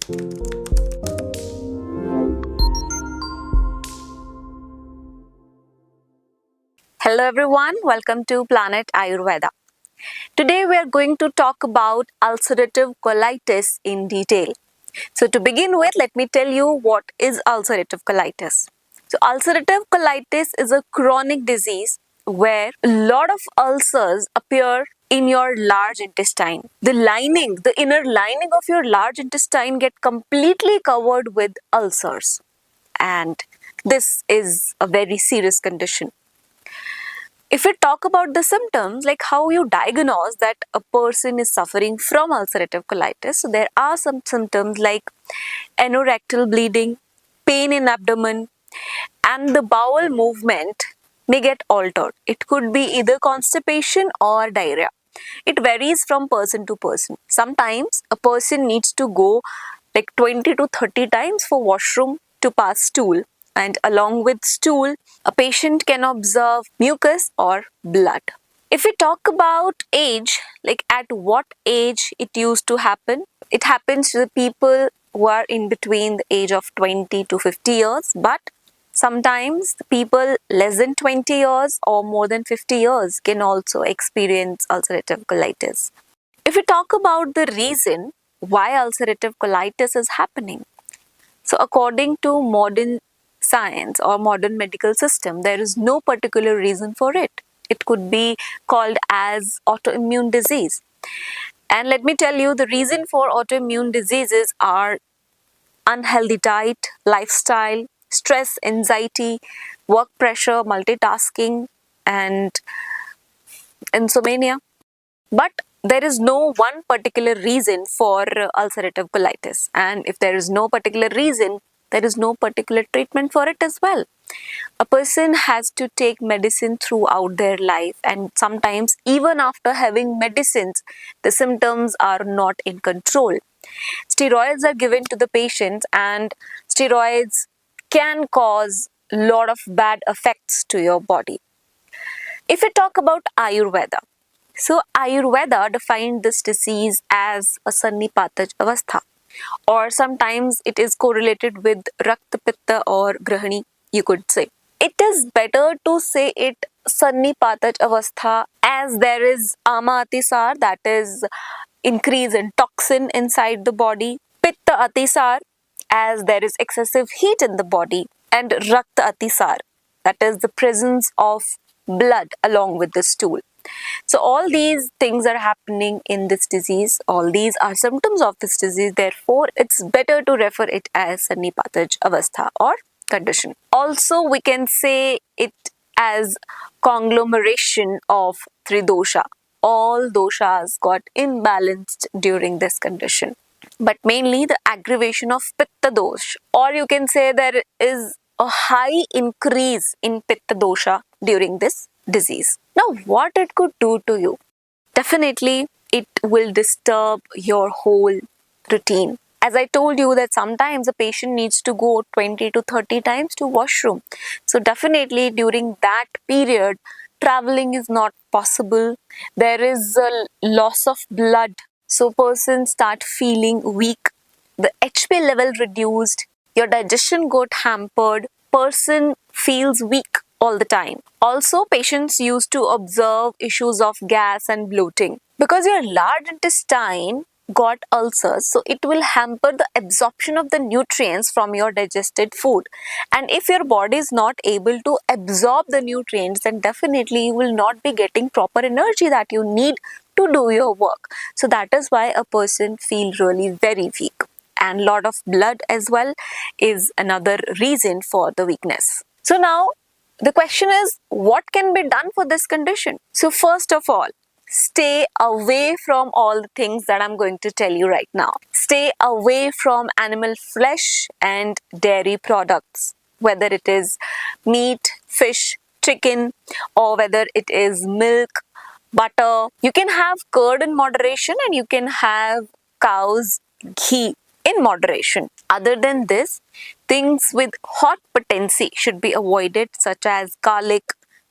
Hello everyone, welcome to Planet Ayurveda. Today we are going to talk about ulcerative colitis in detail. So to begin with, let me tell you what is ulcerative colitis. So ulcerative colitis is a chronic disease where a lot of ulcers appear in your large intestine. The inner lining of your large intestine get completely covered with ulcers. And this is a very serious condition. If we talk about the symptoms, like how you diagnose that a person is suffering from ulcerative colitis, so there are some symptoms like anorectal bleeding, pain in abdomen, and the bowel movement may get altered. It could be either constipation or diarrhea. It varies from person to person. Sometimes a person needs to go like 20 to 30 times for washroom to pass stool, and along with stool a patient can observe mucus or blood. If we talk about age, like at what age it used to happen, it happens to the people who are in between the age of 20 to 50 years, but sometimes the people less than 20 years or more than 50 years can also experience ulcerative colitis. If we talk about the reason why ulcerative colitis is happening, so according to modern science or modern medical system, there is no particular reason for it. It could be called as autoimmune disease. And let me tell you, the reason for autoimmune diseases are unhealthy diet, lifestyle, stress, anxiety, work pressure, multitasking, and insomnia. But there is no one particular reason for ulcerative colitis. And if there is no particular reason, there is no particular treatment for it as well. A person has to take medicine throughout their life, and sometimes even after having medicines, the symptoms are not in control. Steroids are given to the patients, and steroids can cause a lot of bad effects to your body. If we talk about Ayurveda, so Ayurveda defined this disease as a Sannipataj avastha, or sometimes it is correlated with Rakta Pitta or Grahani, you could say. It is better to say it Sannipataj avastha, as there is Ama Atisar, that is increase in toxin inside the body, Pitta Atisar, as there is excessive heat in the body, and Rakta Atisar, that is the presence of blood along with the stool. So all these things are happening in this disease. All these are symptoms of this disease. Therefore, it's better to refer it as Sannipataj avastha or condition. Also, we can say it as conglomeration of three dosha. All doshas got imbalanced during this condition. But mainly the aggravation of pitta dosh, or you can say there is a high increase in pitta dosha during this disease. Now, what it could do to you? Definitely, it will disturb your whole routine. As I told you that sometimes a patient needs to go 20 to 30 times to washroom. So definitely during that period, traveling is not possible. There is a loss of blood. So persons start feeling weak. The HP level reduced. Your digestion got hampered. Person feels weak all the time. Also, patients used to observe issues of gas and bloating. Because your large intestine got ulcers, so it will hamper the absorption of the nutrients from your digested food. And if your body is not able to absorb the nutrients, then definitely you will not be getting proper energy that you need to do your work. So that is why a person feels really very weak. And lot of blood as well is another reason for the weakness. So now the question is, what can be done for this condition? So first of all, stay away from all the things that I'm going to tell you right now. Stay away from animal flesh and dairy products, whether it is meat, fish, chicken, or whether it is milk, butter. You can have curd in moderation, and you can have cow's ghee in moderation. Other than this, things with hot potency should be avoided, such as garlic,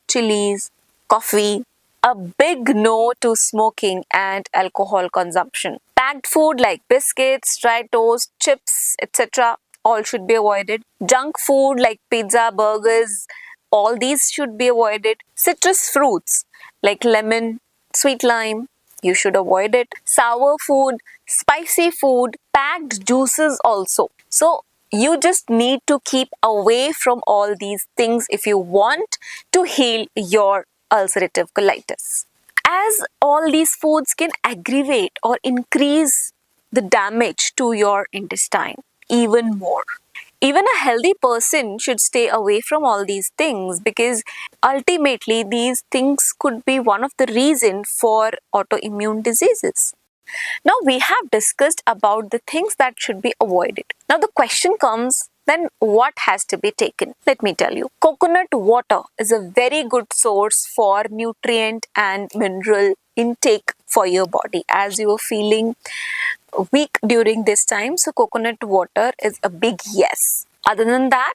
chilies, coffee. A big no to smoking and alcohol consumption. Packed food like biscuits, dry toast, chips, etc. all should be avoided. Junk food like pizza, burgers, all these should be avoided. Citrus fruits like lemon, sweet lime, you should avoid it. Sour food, spicy food, packed juices also. So you just need to keep away from all these things if you want to heal your ulcerative colitis. As all these foods can aggravate or increase the damage to your intestine even more. Even a healthy person should stay away from all these things because ultimately these things could be one of the reason for autoimmune diseases. Now we have discussed about the things that should be avoided. Now the question comes, then what has to be taken? Let me tell you. Coconut water is a very good source for nutrient and mineral intake for your body as you are feeling weak during this time. So coconut water is a big yes. Other than that,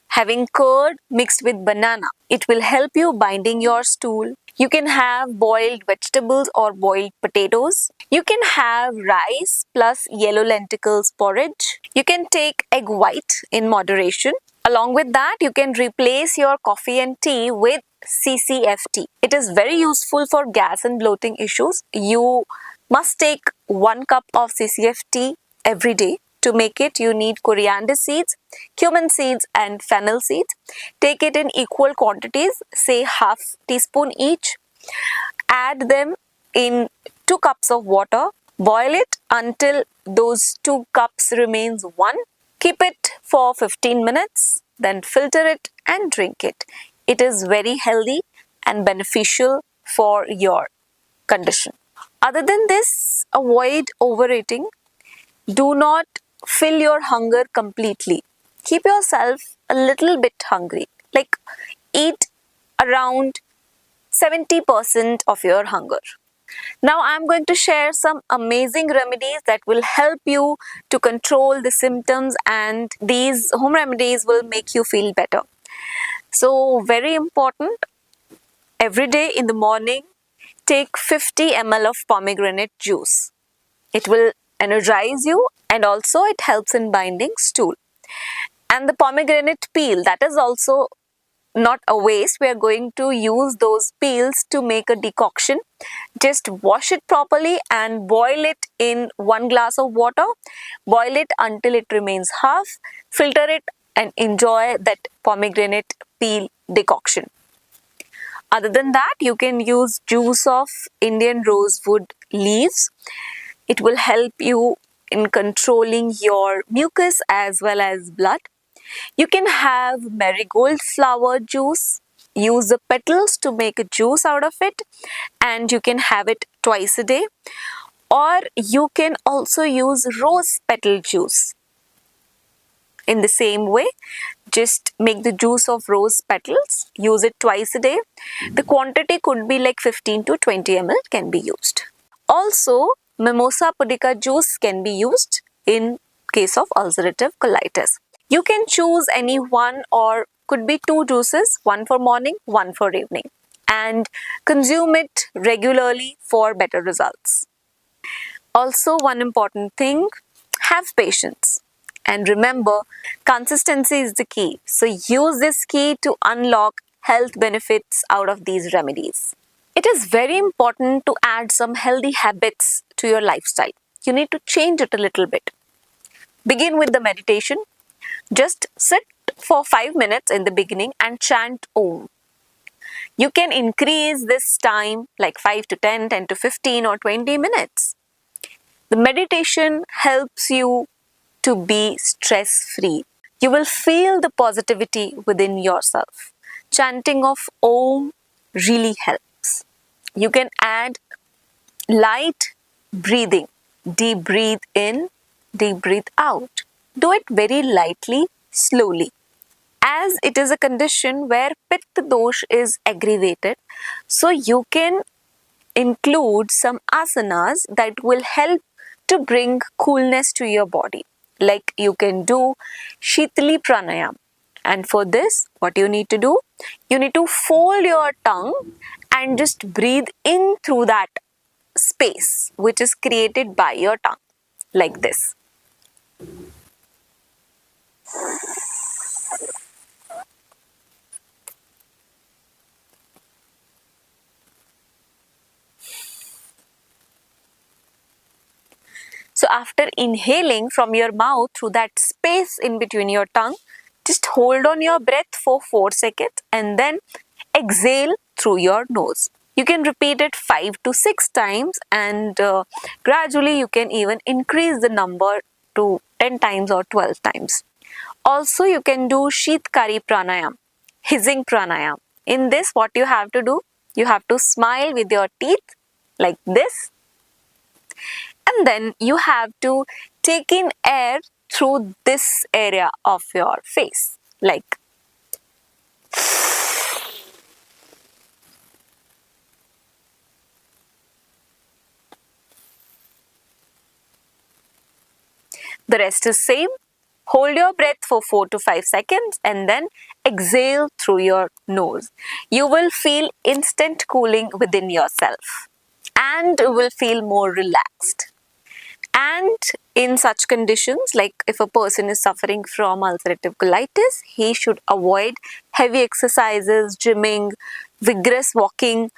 having curd mixed with banana, it will help you binding your stool. You can have boiled vegetables or boiled potatoes. You can have rice plus yellow lenticles porridge. You can take egg white in moderation. Along with that, you can replace your coffee and tea with CCFT. It is very useful for gas and bloating issues. You must take 1 cup of CCFT every day. To make it, you need coriander seeds, cumin seeds and fennel seeds. Take it in equal quantities, say half teaspoon each. Add them in 2 cups of water. Boil it until those 2 cups remains 1. Keep it for 15 minutes, then filter it and drink it. It is very healthy and beneficial for your condition. Other than this, avoid overeating. Do not fill your hunger completely. Keep yourself a little bit hungry. Like eat around 70% of your hunger. Now I'm going to share some amazing remedies that will help you to control the symptoms, and these home remedies will make you feel better. So very important, every day in the morning, take 50 ml of pomegranate juice. It will energize you and also it helps in binding stool. And the pomegranate peel, that is also not a waste. We are going to use those peels to make a decoction. Just wash it properly and boil it in 1 glass of water. Boil it until it remains half. Filter it and enjoy that pomegranate peel decoction. Other than that, you can use juice of Indian rosewood leaves. It will help you in controlling your mucus as well as blood. You can have marigold flower juice. Use the petals to make a juice out of it, and you can have it twice a day. Or you can also use rose petal juice. In the same way, just make the juice of rose petals, use it twice a day. The quantity could be like 15 to 20 ml can be used. Also, mimosa pudica juice can be used in case of ulcerative colitis. You can choose any one or could be 2 juices, one for morning, one for evening, and consume it regularly for better results. Also, one important thing, have patience. And remember, consistency is the key. So use this key to unlock health benefits out of these remedies. It is very important to add some healthy habits to your lifestyle. You need to change it a little bit. Begin with the meditation. Just sit for 5 minutes in the beginning and chant Om. You can increase this time like 5 to 10, 10 to 15 or 20 minutes. The meditation helps you to be stress-free. You will feel the positivity within yourself. Chanting of Om really helps. You can add light breathing. Deep breathe in, deep breathe out. Do it very lightly, slowly. As it is a condition where Pitta dosh is aggravated, so you can include some asanas that will help to bring coolness to your body. Like you can do Shitali Pranayam. And for this, what you need to do? You need to fold your tongue and just breathe in through that space which is created by your tongue, like this. So after inhaling from your mouth through that space in between your tongue, just hold on your breath for 4 seconds and then exhale through your nose. You can repeat it 5 to 6 times, and gradually you can even increase the number to 10 times or 12 times. Also, you can do Sheetkari pranayam, hissing pranayam. In this, what you have to do? You have to smile with your teeth like this, and then you have to take in air through this area of your face, like. The rest is same. Hold your breath for 4 to 5 seconds and then exhale through your nose. You will feel instant cooling within yourself and will feel more relaxed. And in such conditions, like if a person is suffering from ulcerative colitis, he should avoid heavy exercises, gymming, vigorous walking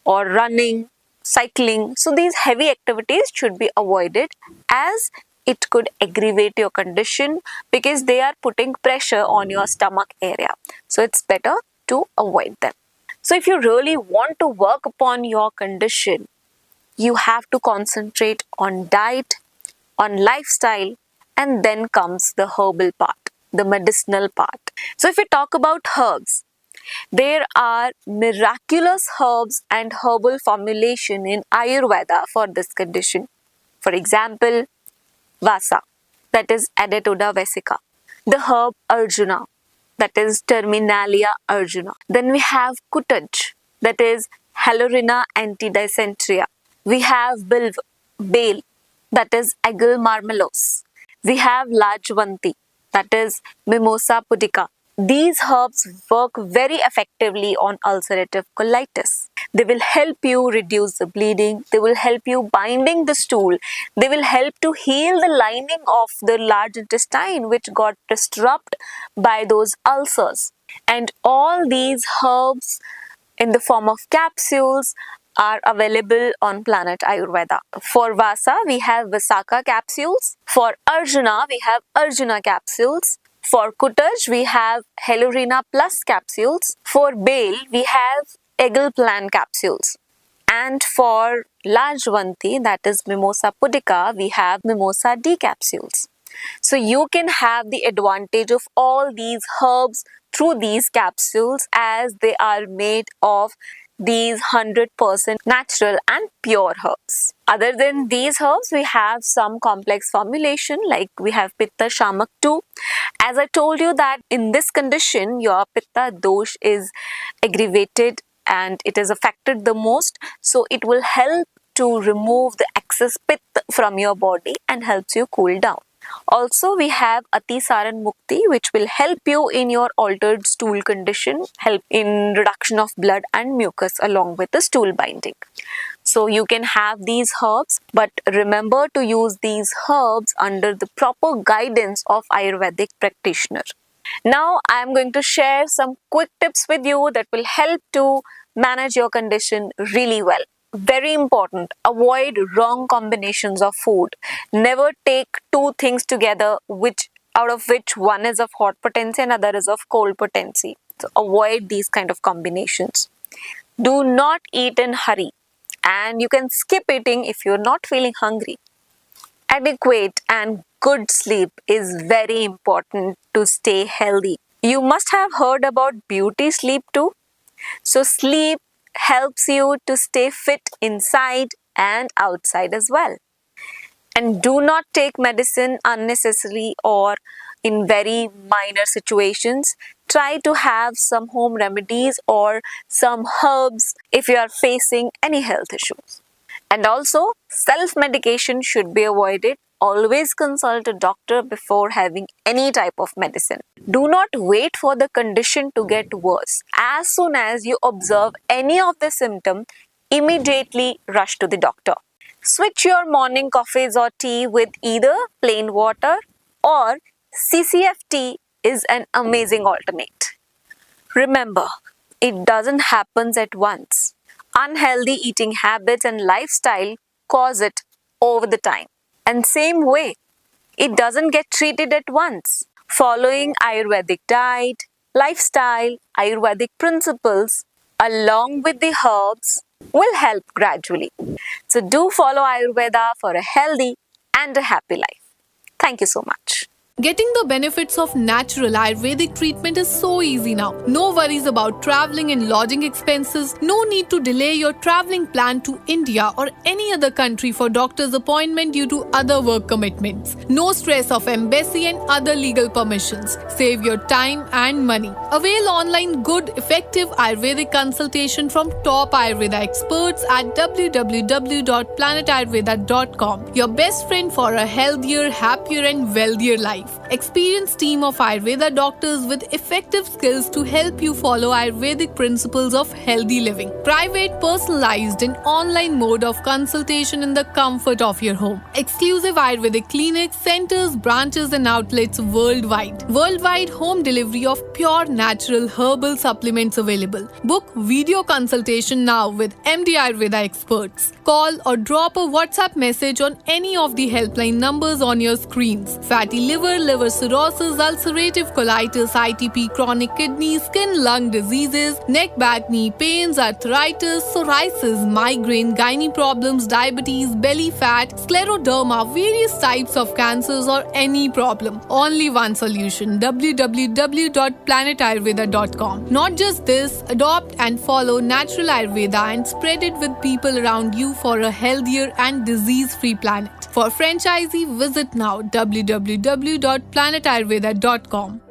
or running, cycling. So these heavy activities should be avoided, as it could aggravate your condition because they are putting pressure on your stomach area. So it's better to avoid them. So if you really want to work upon your condition, you have to concentrate on diet, on lifestyle, and then comes the herbal part, the medicinal part. So if we talk about herbs, there are miraculous herbs and herbal formulation in Ayurveda for this condition. For example, Vasa, that is Adetoda vesica. The herb Arjuna, that is Terminalia arjuna. Then we have Kutaj, that is Halorina antidysenteria. We have Bilv, Bale, that is Agel marmelos. We have Lajvanti, that is Mimosa pudica. These herbs work very effectively on ulcerative colitis. They will help you reduce the bleeding. They will help you binding the stool. They will help to heal the lining of the large intestine which got disrupted by those ulcers. And all these herbs in the form of capsules are available on Planet Ayurveda. For Vasa, we have Visakha capsules. For Arjuna, we have Arjuna capsules. For Kutaj, we have Helorina Plus capsules. For Bale, we have Egel Plan capsules. And for Lajvanti, that is Mimosa pudica, we have Mimosa D capsules. So you can have the advantage of all these herbs through these capsules, as they are made of these 100% natural and pure herbs. Other than these herbs, we have some complex formulation, like we have Pitta Shamak 2. As I told you that in this condition, your Pitta dosh is aggravated and it is affected the most. So it will help to remove the excess Pitta from your body and helps you cool down. Also, we have Atisaran Mukti, which will help you in your altered stool condition, help in reduction of blood and mucus along with the stool binding. So you can have these herbs, but remember to use these herbs under the proper guidance of Ayurvedic practitioner. Now I am going to share some quick tips with you that will help to manage your condition really well. Very important, avoid wrong combinations of food. Never take two things together, out of which one is of hot potency and other is of cold potency. So avoid these kind of combinations. Do not eat in hurry, and you can skip eating if you're not feeling hungry. Adequate and good sleep is very important to stay healthy. You must have heard about beauty sleep too. So sleep helps you to stay fit inside and outside as well. And do not take medicine unnecessarily or in very minor situations. Try to have some home remedies or some herbs if you are facing any health issues. And also, self-medication should be avoided. Always consult a doctor before having any type of medicine. Do not wait for the condition to get worse. As soon as you observe any of the symptom, immediately rush to the doctor. Switch your morning coffees or tea with either plain water or CCF tea is an amazing alternate. Remember, it doesn't happen at once. Unhealthy eating habits and lifestyle cause it over the time. And same way, it doesn't get treated at once. Following Ayurvedic diet, lifestyle, Ayurvedic principles, along with the herbs will help gradually. So do follow Ayurveda for a healthy and a happy life. Thank you so much. Getting the benefits of natural Ayurvedic treatment is so easy now. No worries about traveling and lodging expenses. No need to delay your traveling plan to India or any other country for doctor's appointment due to other work commitments. No stress of embassy and other legal permissions. Save your time and money. Avail online good, effective Ayurvedic consultation from top Ayurveda experts at www.planetayurveda.com. Your best friend for a healthier, happier and wealthier life. Experienced team of Ayurveda doctors with effective skills to help you follow Ayurvedic principles of healthy living. Private, personalized and online mode of consultation in the comfort of your home. Exclusive Ayurvedic clinics, centers, branches and outlets worldwide. Worldwide home delivery of pure natural herbal supplements available. Book video consultation now with MD Ayurveda experts. Call or drop a WhatsApp message on any of the helpline numbers on your screens. Fatty liver cirrhosis, ulcerative colitis, ITP, chronic kidney, skin, lung diseases, neck, back, knee pains, arthritis, psoriasis, migraine, gynae problems, diabetes, belly fat, scleroderma, various types of cancers or any problem. Only one solution, www.planetayurveda.com. Not just this, adopt and follow natural Ayurveda and spread it with people around you for a healthier and disease-free planet. For franchisee, visit now www.planetayurveda.com.